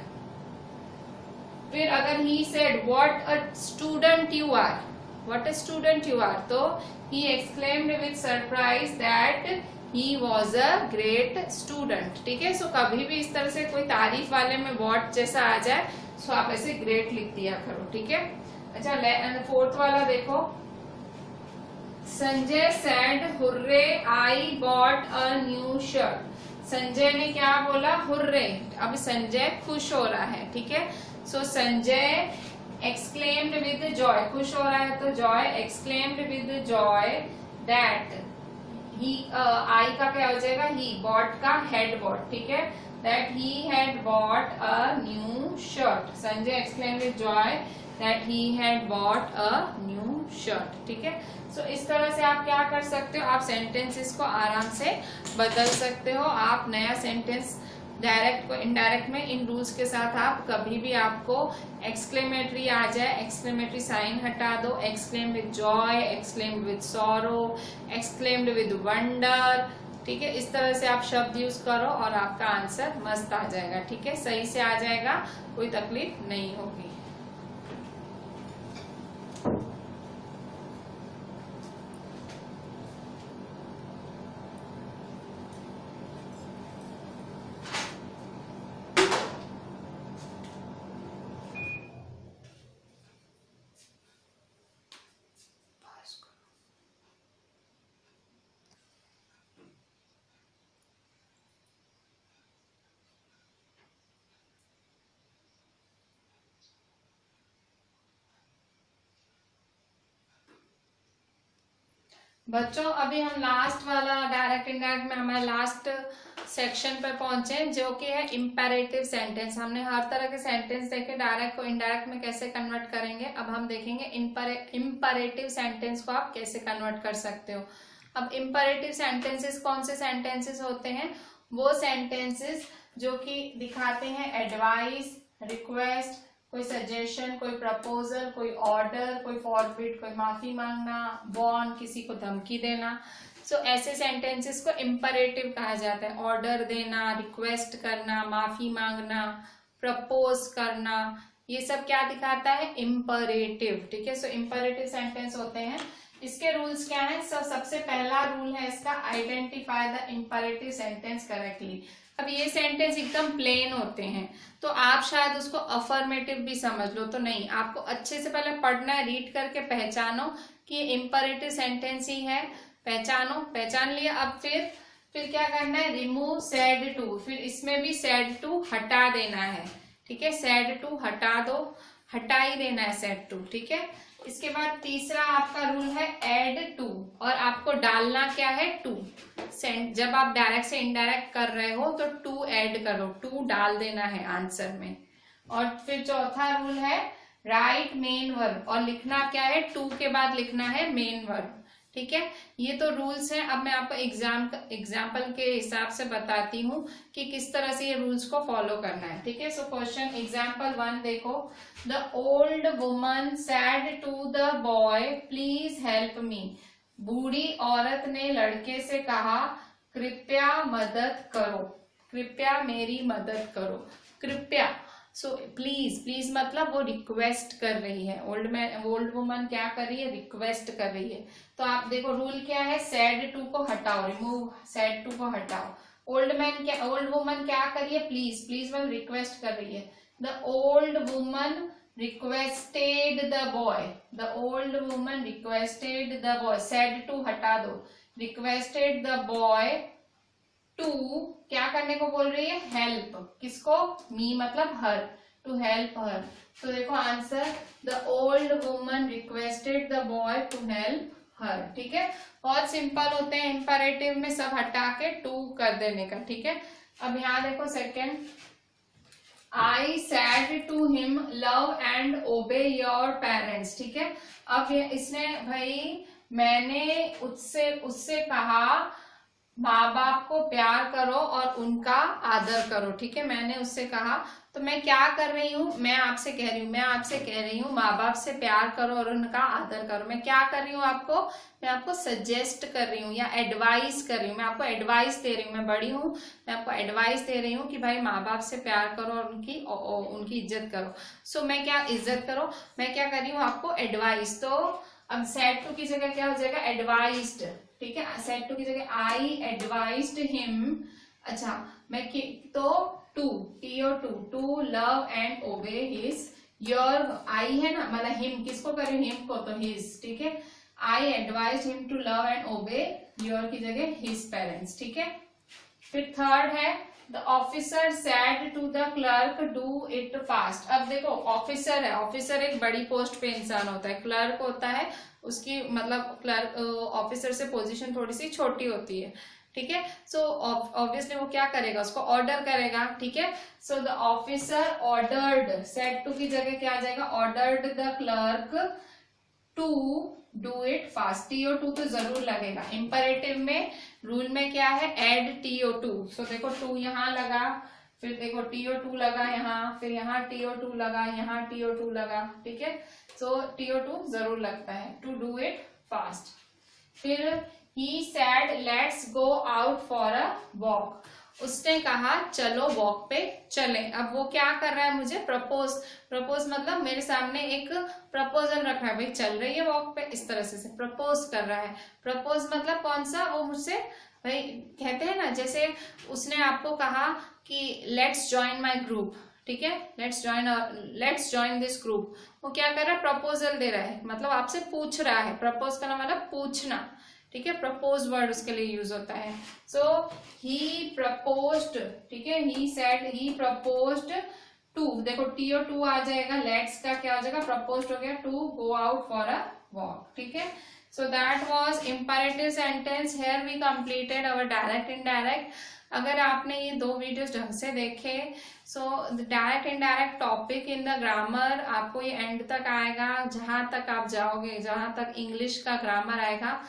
फिर अगर he said what a student you are, what a student you are, तो he exclaimed with surprise that he was a great student. ठीक है, सो कभी भी इस तरह से कोई तारीफ वाले में व्हाट जैसा आ जाए, सो आप ऐसे ग्रेट लिख दिया करो। ठीक है, अच्छा फोर्थ वाला देखो। Sanjay said hurray I bought a new shirt. Sanjay ने क्या बोला? हुर्रे। अब संजय खुश हो रहा है। ठीक है, so Sanjay exclaimed with joy, खुश हो रहा है तो joy, exclaimed with joy that he, I का क्या हो जाएगा? ही। बॉट का हेड बॉट। ठीक है, that he had bought a new shirt. Sanjay exclaimed with joy that he had bought a new shirt. ठीक है, सो इस तरह से आप क्या कर सकते हो? आप सेंटेंसेस को आराम से बदल सकते हो। आप नया सेंटेंस डायरेक्ट को इनडायरेक्ट में इन रूल्स के साथ आप कभी भी आपको एक्सक्लेमेटरी आ जाए, एक्सक्लेमेटरी साइन हटा दो, exclaim with Joy, exclaim with sorrow, exclaimed with wonder. ठीक है, इस तरह से आप शब्द यूज करो और आपका आंसर मस्त आ जाएगा। ठीक है, सही से आ जाएगा, कोई तकलीफ नहीं होगी। बच्चों अभी हम लास्ट वाला डायरेक्ट इनडायरेक्ट में हमारे लास्ट सेक्शन पर पहुंचे, जो कि है इंपेरेटिव सेंटेंस। हमने हर तरह के सेंटेंस देखे, डायरेक्ट को इनडायरेक्ट में कैसे कन्वर्ट करेंगे। अब हम देखेंगे इंपेरेटिव सेंटेंस को आप कैसे कन्वर्ट कर सकते हो। अब इम्परेटिव सेंटेंसेस कौन से सेंटेंसेस होते हैं? वो सेंटेंसेस जो कि दिखाते हैं एडवाइस, रिक्वेस्ट, कोई सजेशन, कोई प्रपोजल, कोई ऑर्डर, कोई फॉरबिड, कोई माफी मांगना, वॉर्न, किसी को धमकी देना। सो ऐसे सेंटेंसेस को इम्परेटिव कहा जाता है। ऑर्डर देना, रिक्वेस्ट करना, माफी मांगना, प्रपोज करना, ये सब क्या दिखाता है? इम्परेटिव। ठीक है, सो इम्परेटिव सेंटेंस होते हैं। इसके रूल्स क्या है? सबसे पहला रूल है इसका, identify the imperative sentence correctly. अब ये सेंटेंस एकदम प्लेन होते हैं तो आप शायद उसको अफर्मेटिव भी समझ लो, तो नहीं, आपको अच्छे से पहले पढ़ना है, रीड करके पहचानो कि ये इम्परेटिव सेंटेंस ही है। पहचानो, पहचान लिया। अब फिर क्या करना है? रिमूव सेड टू, फिर इसमें भी सेड टू हटा देना है। ठीक है, सेड टू हटा दो, हटा ही देना है सेड टू। ठीक है, इसके बाद तीसरा आपका रूल है एड टू, और आपको डालना क्या है? टू। जब आप डायरेक्ट से इनडायरेक्ट कर रहे हो तो टू ऐड करो, टू डाल देना है आंसर में। और फिर चौथा रूल है राइट मेन वर्ब, और लिखना क्या है? टू के बाद लिखना है मेन वर्ब। ठीक है, ये तो रूल्स हैं। अब मैं आपको एग्जाम्पल के हिसाब से बताती हूँ कि किस तरह से ये रूल्स को फॉलो करना है। ठीक है, सो क्वेश्चन एग्जाम्पल 1 देखो। The old woman said to the boy please help me. बूढ़ी औरत ने लड़के से कहा कृपया मदद करो, कृपया मेरी मदद करो। कृपया, सो प्लीज मतलब वो रिक्वेस्ट कर रही है। ओल्ड वुमन क्या कर रही है? रिक्वेस्ट कर रही है। तो आप देखो रूल क्या है? सैड टू को हटाओ, रिमूव सैड टू को हटाओ। ओल्ड वुमन क्या कर रही है? प्लीज मतलब रिक्वेस्ट कर रही है। The old woman requested the boy, the old woman requested the boy, said to हटा दो, रिक्वेस्टेड द बॉय टू क्या करने को बोल रही है? हेल्प। किसको? मी मतलब हर, टू हेल्प हर। तो देखो answer, the old woman requested the boy to help her. ठीक है, बहुत सिंपल होते हैं इंपरेटिव में, सब हटा के टू कर देने का। ठीक है, अब यहाँ देखो second, I said to him love and obey your parents. ठीक है, अब इसने भाई मैंने उससे कहा माँ बाप को प्यार करो और उनका आदर करो। ठीक है, मैंने उससे कहा, तो मैं क्या कर रही हूँ? मैं आपसे कह रही हूँ माँ बाप से प्यार करो और उनका आदर करो। मैं क्या कर रही हूँ? मैं आपको सजेस्ट कर रही हूँ या एडवाइस कर रही हूँ। मैं आपको एडवाइस दे रही हूँ, मैं बड़ी हूँ, मैं आपको एडवाइस दे रही हूँ कि भाई माँ बाप से प्यार करो और उनकी इज्जत करो। सो मैं क्या इज्जत करो, मैं क्या कर रही हूँ? आपको एडवाइस। तो अब सेड टू की जगह क्या हो जाएगा? एडवाइस्ड। ठीक है, सेड टू की जगह आई एडवाइज्ड हिम। अच्छा, मैं तो to to love and obey his your, I है ना, मतलब हिम, किसको कर रही हूँ? हिम को, तो हिज। ठीक है, I advise him to love and obey your की जगह हिज पेरेंट्स। ठीक है, फिर थर्ड है the officer said to the clerk do it fast. अब देखो ऑफिसर है, ऑफिसर एक बड़ी पोस्ट पे इंसान होता है, क्लर्क होता है उसकी मतलब क्लर्क ऑफिसर से पोजीशन थोड़ी सी छोटी होती है। ठीक है, सो ऑब्वियसली वो क्या करेगा? उसको ऑर्डर करेगा। ठीक है, so the officer ordered, said to की जगह क्या आ जाएगा? Ordered the clerk to do it fast. TO to तो जरूर लगेगा। इंपरेटिव में रूल में क्या है? Add TO to. सो देखो टू यहाँ लगा, फिर देखो टीओ टू लगा यहाँ, फिर यहाँ टीओ टू लगा, यहाँ टीओ टू लगा। ठीक है, सो टीओ टू जरूर लगता है, टू डू इट फास्ट। फिर he said let's go out for a walk. उसने कहा चलो वॉक पे चले। अब वो क्या कर रहा है? मुझे प्रपोज मतलब मेरे सामने एक प्रपोजल रख रहा है, भाई चल रही है वॉक पे, इस तरह से प्रपोज कर रहा है। प्रपोज मतलब कौन सा? वो मुझसे भाई कहते हैं ना, जैसे उसने आपको कहा कि लेट्स ज्वाइन माई ग्रुप। ठीक है, लेट्स ज्वाइन दिस ग्रुप। वो क्या कर रहा है? प्रपोजल दे रहा है, मतलब आपसे पूछ रहा है। प्रपोज करना मतलब पूछना। ठीक है, प्रपोज वर्ड उसके लिए यूज होता है। So he proposed. ठीक है, he said he proposed to, देखो टीओ टू आ जाएगा, लेट्स का क्या हो जाएगा? प्रपोज्ड हो गया, to go out for a walk. ठीक है, so that was imperative sentence. Here we completed our direct indirect. अगर आपने ये दो वीडियोस ढंग से देखे, so direct indirect topic in the grammar आपको ये एंड तक आएगा, जहां तक आप जाओगे, जहां तक इंग्लिश का ग्रामर आएगा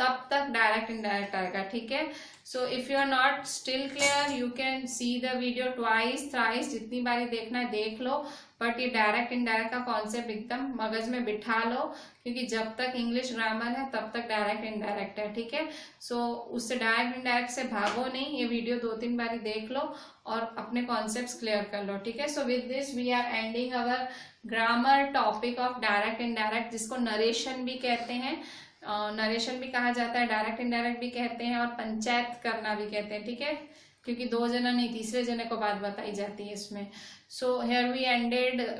तब तक डायरेक्ट इनडायरेक्ट आएगा, ठीक है। So if you are not still clear, you can see the video twice thrice, जितनी बारी देखना है देख लो, बट ये डायरेक्ट इनडायरेक्ट का कॉन्सेप्ट एकदम मगज में बिठा लो, क्योंकि जब तक इंग्लिश ग्रामर है तब तक डायरेक्ट इनडायरेक्ट है, ठीक है। सो उससे डायरेक्ट इनडायरेक्ट से भागो नहीं, ये वीडियो 2-3 बारी देख लो और अपने कॉन्सेप्ट्स क्लियर कर लो, ठीक है। So with this we are ending our grammar topic of direct indirect, जिसको नरेशन भी कहते हैं, नरेशन भी कहा जाता है, डायरेक्ट इनडायरेक्ट भी कहते हैं, और पंचायत करना भी कहते हैं, ठीक है, क्योंकि 2 जना नहीं, तीसरे जने को बात बताई जाती है इसमें। So here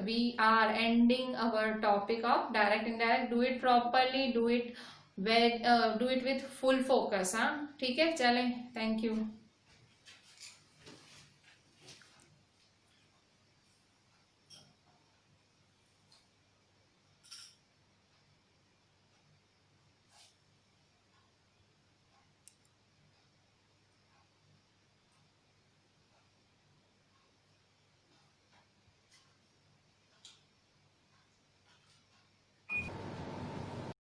we are ending our topic of direct indirect. Do it properly, do it with full focus, हाँ, ठीक है। चलें, थैंक यू।